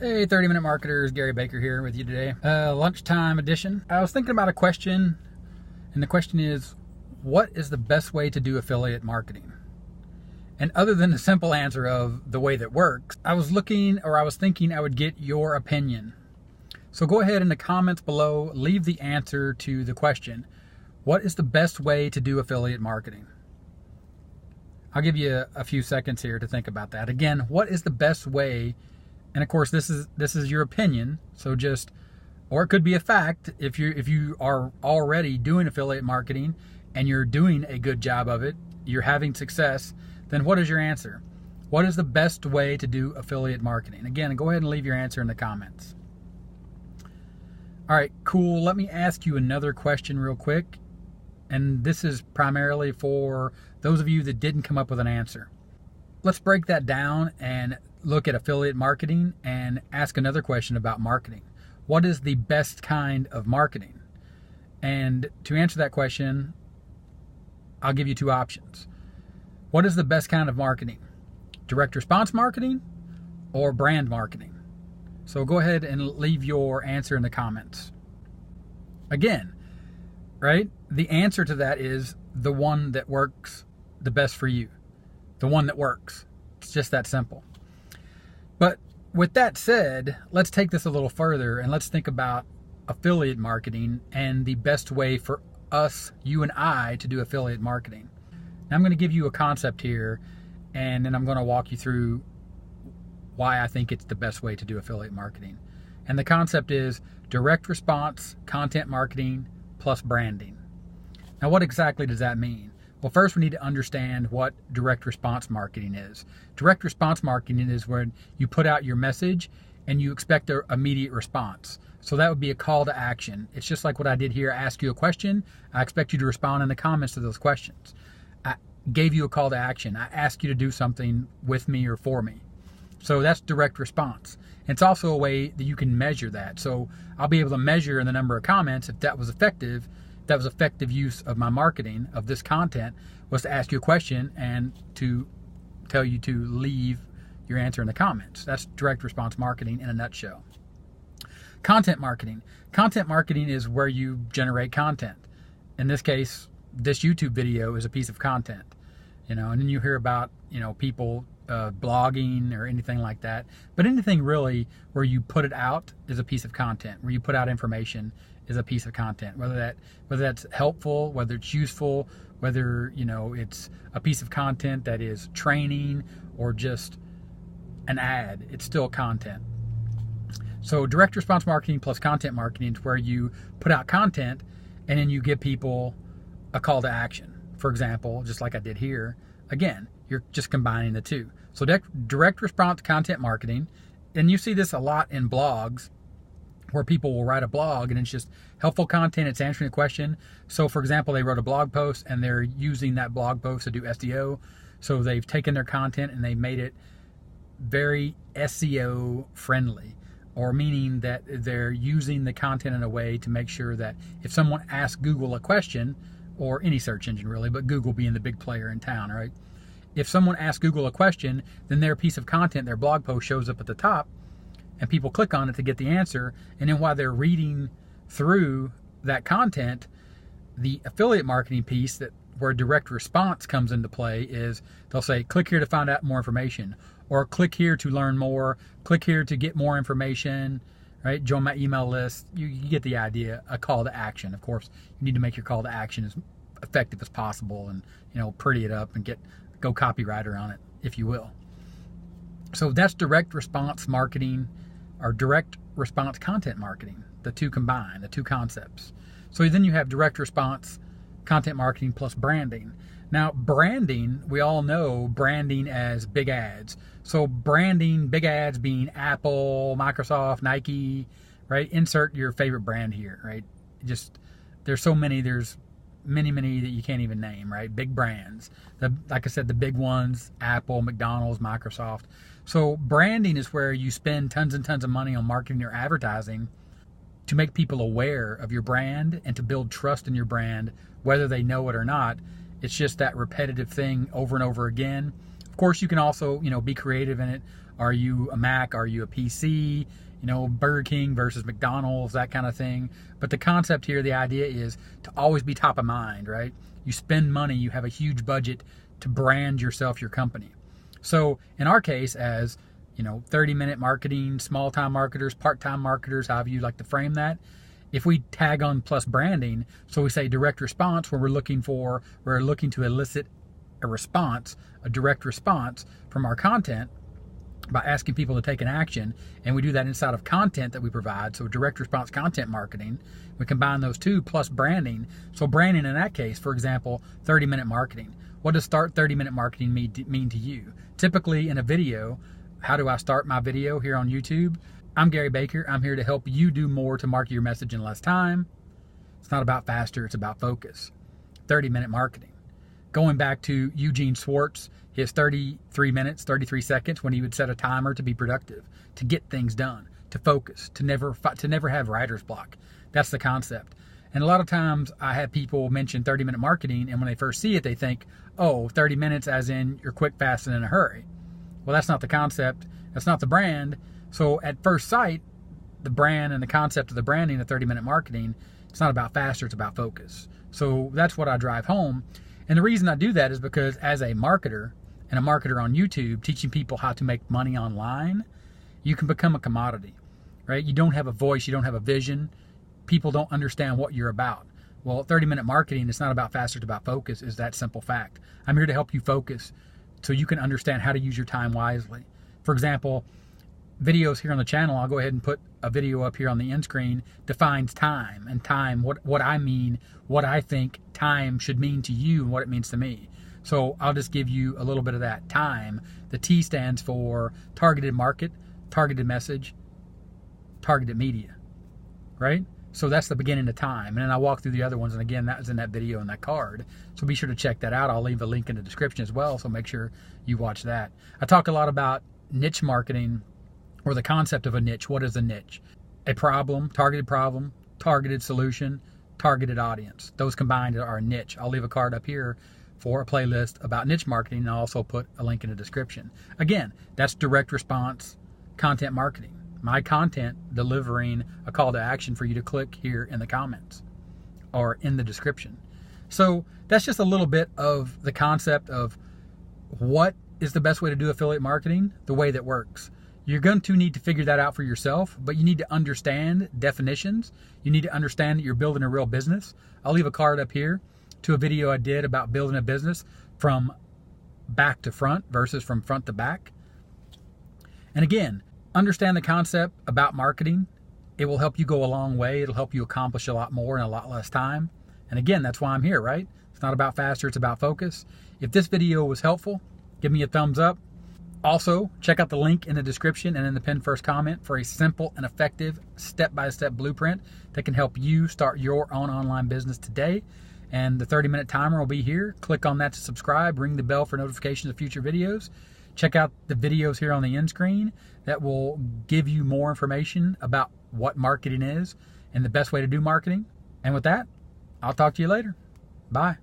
Hey, 30-Minute Marketers, Gary Baker here with you today. Lunchtime edition. I was thinking about a question, and the question is, what is the best way to do affiliate marketing? And other than the simple answer of the way that works, I was thinking I would get your opinion. So go ahead in the comments below, leave the answer to the question. What is the best way to do affiliate marketing? I'll give you a few seconds here to think about that. Again, what is the best way? And of course, this is your opinion. So or it could be a fact. If you are already doing affiliate marketing and you're doing a good job of it, you're having success, then what is your answer? What is the best way to do affiliate marketing? Again, go ahead and leave your answer in the comments. All right, cool. Let me ask you another question real quick. And this is primarily for those of you that didn't come up with an answer. Let's break that down and look at affiliate marketing and ask another question about marketing. What is the best kind of marketing? And to answer that question, I'll give you two options. What is the best kind of marketing? Direct response marketing or brand marketing? So go ahead and leave your answer in the comments. Again, right? The answer to that is the one that works the best for you. The one that works. It's just that simple. But with that said, let's take this a little further and let's think about affiliate marketing and the best way for us, you and I, to do affiliate marketing. Now I'm going to give you a concept here, and then I'm going to walk you through why I think it's the best way to do affiliate marketing. And the concept is direct response content marketing plus branding. Now, what exactly does that mean? Well, first we need to understand what direct response marketing is. Direct response marketing is when you put out your message and you expect an immediate response. So that would be a call to action. It's just like what I did here. I ask you a question. I expect you to respond in the comments to those questions. I gave you a call to action. I asked you to do something with me or for me. So that's direct response. It's also a way that you can measure that. So I'll be able to measure in the number of comments if that was effective. That was effective use of my marketing of this content was to ask you a question and to tell you to leave your answer in the comments. That's direct response marketing in a nutshell. Content marketing. Content marketing is where you generate content. In this case, this YouTube video is a piece of content, and then you hear about, people blogging or anything like that. But anything really where you put it out is a piece of content, where you put out information is a piece of content, whether that's helpful, whether it's useful, whether it's a piece of content that is training or just an ad. It's still content. So direct response marketing plus content marketing is where you put out content and then you give people a call to action. For example, just like I did here, again, you're just combining the two. So direct response content marketing, and you see this a lot in blogs, where people will write a blog and it's just helpful content, it's answering a question. So for example, they wrote a blog post and they're using that blog post to do SEO. So they've taken their content and they made it very SEO friendly, or meaning that they're using the content in a way to make sure that if someone asks Google a question, or any search engine really, but Google being the big player in town, right? If someone asks Google a question, then their piece of content, their blog post shows up at the top, and people click on it to get the answer. And then while they're reading through that content, the affiliate marketing piece where direct response comes into play is they'll say, click here to find out more information, or click here to learn more, click here to get more information, right? Join my email list. You get the idea, a call to action. Of course, you need to make your call to action as effective as possible and, pretty it up and go copywriter on it, if you will. So that's direct response marketing or direct response content marketing, the two combined, the two concepts. So then you have direct response content marketing plus branding. Now, branding, we all know branding as big ads. So branding, big ads being Apple, Microsoft, Nike, right? Insert your favorite brand here, right? There's so many, there's many that you can't even name, right? Big brands. Like I said, the big ones, Apple, McDonald's, Microsoft. So branding is where you spend tons and tons of money on marketing or advertising to make people aware of your brand and to build trust in your brand, whether they know it or not. It's just that repetitive thing over and over again Of course, you can also, be creative in it. Are you a Mac? Are you a PC? Burger King versus McDonald's, that kind of thing. But the concept here, the idea is to always be top of mind, right? You spend money, you have a huge budget to brand yourself, your company. So in our case, as 30-minute marketing, small-time marketers, part-time marketers, however you like to frame that, if we tag on plus branding, so we say direct response, where we're looking to elicit a response, a direct response from our content by asking people to take an action, and we do that inside of content that we provide. So direct response content marketing, we combine those two plus branding. So branding in that case, for example, 30-minute marketing. What does start 30-minute marketing mean to you? Typically in a video, how do I start my video here on YouTube? I'm Gary Baker. I'm here to help you do more to market your message in less time. It's not about faster, it's about focus. 30-minute marketing. Going back to Eugene Schwartz, his 33 minutes, 33 seconds, when he would set a timer to be productive, to get things done, to focus, to never have writer's block. That's the concept. And a lot of times I have people mention 30-minute marketing, and when they first see it, they think, 30 minutes as in you're quick, fast, and in a hurry. Well, that's not the concept. That's not the brand. So at first sight, the brand and the concept of the branding of 30-minute marketing, it's not about faster, it's about focus. So that's what I drive home. And the reason I do that is because as a marketer and a marketer on YouTube, teaching people how to make money online, you can become a commodity, right? You don't have a voice, you don't have a vision. People don't understand what you're about. Well, 30-minute marketing, it's not about faster, it's about focus, is that simple fact. I'm here to help you focus so you can understand how to use your time wisely. For example, videos here on the channel, I'll go ahead and put a video up here on the end screen, defines time, and time, what I mean, what I think time should mean to you and what it means to me. So I'll just give you a little bit of that. Time, the T stands for targeted market, targeted message, targeted media, right? So that's the beginning of time. And then I'll walk through the other ones. And again, that was in that video in that card. So be sure to check that out. I'll leave a link in the description as well. So make sure you watch that. I talk a lot about niche marketing, or the concept of a niche. What is a niche? A problem, targeted solution, targeted audience. Those combined are a niche. I'll leave a card up here for a playlist about niche marketing, and I'll also put a link in the description. Again, that's direct response content marketing. My content delivering a call to action for you to click here in the comments or in the description. So that's just a little bit of the concept of what is the best way to do affiliate marketing, the way that works. You're going to need to figure that out for yourself, but you need to understand definitions. You need to understand that you're building a real business. I'll leave a card up here to a video I did about building a business from back to front versus from front to back. And again, understand the concept about marketing. It will help you go a long way. It'll help you accomplish a lot more in a lot less time. And again, that's why I'm here, right? It's not about faster, it's about focus. If this video was helpful, give me a thumbs up. Also, check out the link in the description and in the pinned first comment for a simple and effective step-by-step blueprint that can help you start your own online business today. And the 30-minute timer will be here. Click on that to subscribe, ring the bell for notifications of future videos. Check out the videos here on the end screen that will give you more information about what marketing is and the best way to do marketing. And with that, I'll talk to you later. Bye.